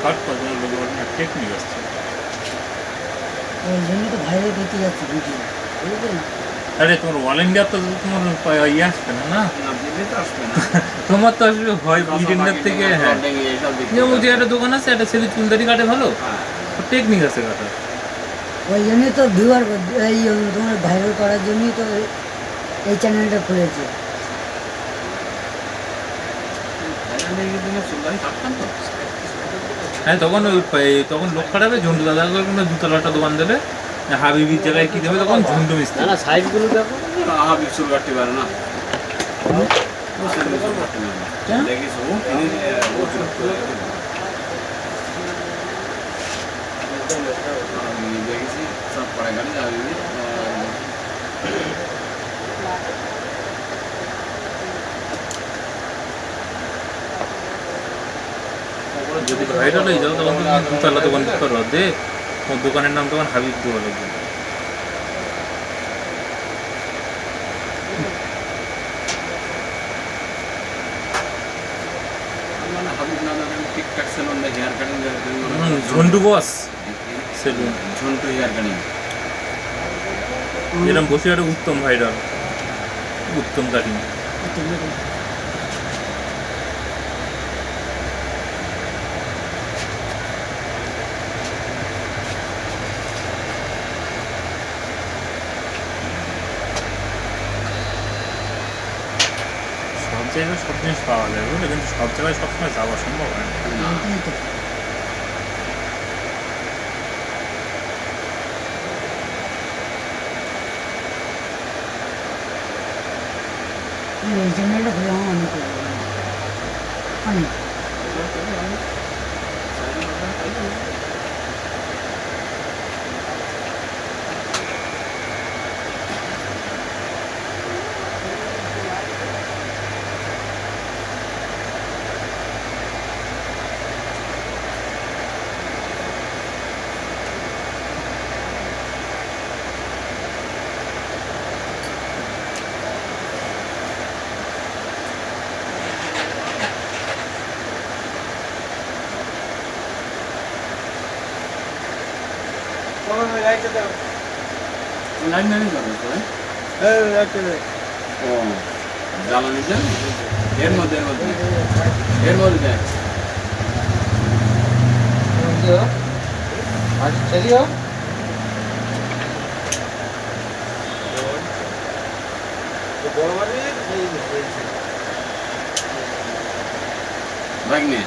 কাট করার লোক একটা টেকনিক আছে ওই জন্য তো ভাইরাল করতে যাচ্ছে ভিডিও বুঝলেন। আরে তোমার অল ইন্ডিয়া তো তোমার ইয়ে আসবে না না তোমার তো আসবে হয় ইন্ডিয়ার থেকে। হ্যাঁ যেমন যে একটা দোকান আছে একটা ছেলে চুলদারি কাটে ভালো টেকনিক আছে কাটা ওই জন্যই তো ভিউয়ার এই তোমার ভাইরাল করার জন্যই তো এই চ্যানেলটা খুলেছে। হ্যাঁ তখন তখন লোক খাটাবে ঝন্টু দাদা কোনো দুতলাটা দোকান দেবে হাবিবির জায়গায় কি দেবে তখন ঝন্টু মিস্ত্রি না সাইজগুলো দেখো হাবিব চুল কাটতে পারে না দেখিস ও দেখেছি সব পড়ে গাড়ি হাবিবি যদি ভাইরাল হয়ে যাও তখন তুমি দুতলা দোকান দিতে পারো দে তোমার দোকানের নাম তখন হাবিব দেওয়া লাগবে। হাবিব নামে TikTok salon hair cutting Jhantu boss salon Jhantu hair cutting এরকম বসে একটা উত্তম ভাইরাল উত্তম কাটিং সব জায়গায় সব জিনিস পাওয়া যায় বুঝলে কিন্তু সব জায়গায় সবসময় যাওয়া সম্ভব হয় না। এই চ্যানেলটা খুলে আমার অনেক অনেক লাইন লাইন যাবে তো ও জ্বালানি দেন এর মধ্যে দেন ভাগ্নে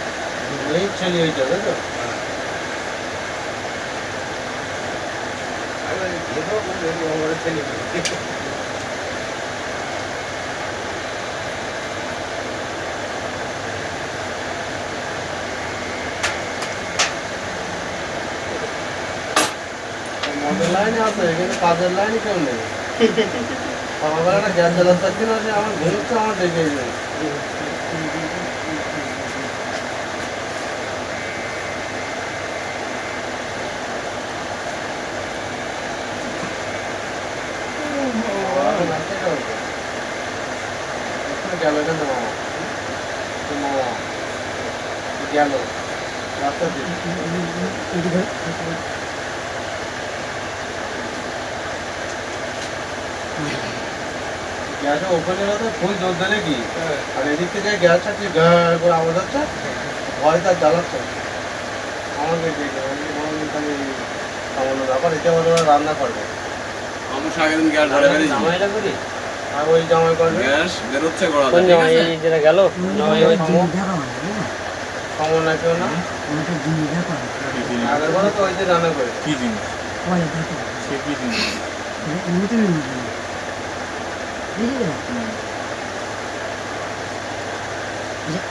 মদের লাইনে আছে কিন্তু কাজের লাইনে কেউ নেই সকালবেলা একটা গ্যাস জ্বালাতে দিন আছে আমার ঘুরছে আমার দেখে যায় গেল কেন গেল রাস্তা গ্যাসটা ওপেন হলে তো ফুল জল দেয় নাকি আর এদিক থেকে গ্যাস ছাড়ছে গা করে আওয়াজ হচ্ছে ভয় তার জ্বালাচ্ছে আমাকে সামান্য ব্যাপার এটা ওরা রান্না করবে আমার আগের দিন গ্যাস ধরে বেরিয়েছি জামাইটা করি আর ওই জামাই করবে গ্যাস বেরোচ্ছে গোড়া কোন জামাই এই যেটা গেল সামান্য কেউ না আগের বলে তো ওই যে রান্না করে কি জিনিস সে কি জিনিস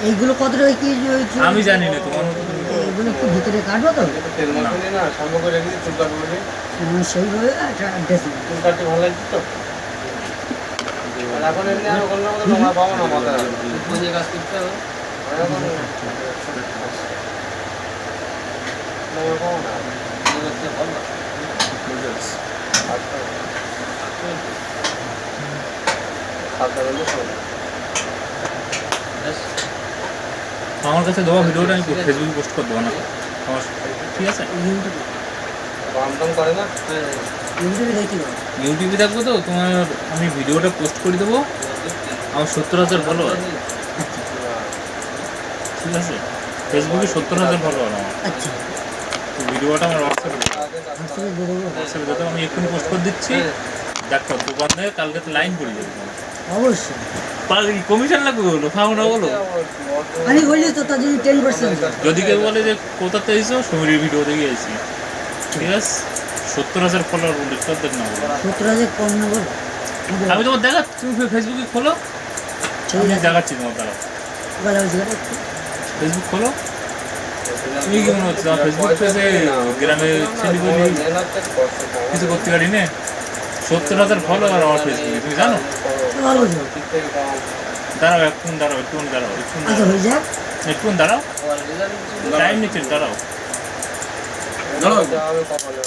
এইগুলো কত টাকা কেজি হয়েছে আমি জানি না তোমার এগুলো একটু ভিতরে কাটবো তো তেল মাখানি না সামনে করে রেখে চুল কাটবে সেইভাবে একটা অ্যাড্রেস চুল কাটতে ভালো লাগছে তো আর এখন এমনি আর কোনো মতো তোমার পাবো না মাথায় বুঝে কাজ করতে হবে এখন তোমার পাবো না আমার কাছে দেওয়া ভিডিওটা আমি ফেসবুকে পোস্ট করে দেবো না আমার, ঠিক আছে? রামদাম করে না ইউটিউবে দেখি না। ইউটিউবে দেখবো তো তোমার, আমি ভিডিওটা পোস্ট করে দেবো। আমার 70,000 ফলোয়ার, ঠিক আছে? ফেসবুকে 70,000 ফলোয়ার আমার। আচ্ছা, তো ভিডিওটা আমার হোয়াটসঅ্যাপে হোয়াটসঅ্যাপে দিয়ে দেবো। হোয়াটসঅ্যাপে দিতে আমি এক্ষুনি পোস্ট করে দিচ্ছি। দেখো দোকান থেকে কালকে তো লাইন পড়ে যাবে তোমার। অবশ্যই পাগলি কমিশন লাগবে বলো, খাও না বলো। আমি বলি তো তার জন্য 10%। যদি কেউ বলে যে কোথাতে এসো, সমীরের ভিডিও দেখে এসেছি, ঠিক আছে? 70,000 ফলোয়ার বলে তাদের না বলো। 70,000 কম না বল। আমি তোমার দেখাচ্ছি, তুমি ফেসবুকে খোলো, আমি দেখাচ্ছি তোমার দ্বারা। ফেসবুক খোলো, তুমি কি মনে হচ্ছে তোমার ফেসবুক পেজে গ্রামে ছেলেগুলি কিছু করতে পারি না? 70,000 ফলোয়ার আমার ফেসবুকে, তুমি জানো? দাঁড়াও একটু দাঁড়াও, আচ্ছা হয়ে যাক। একটু দাঁড়াও, টাইম নিচ্ছেন, দাঁড়াও। দাঁড়াও। আমি কপালে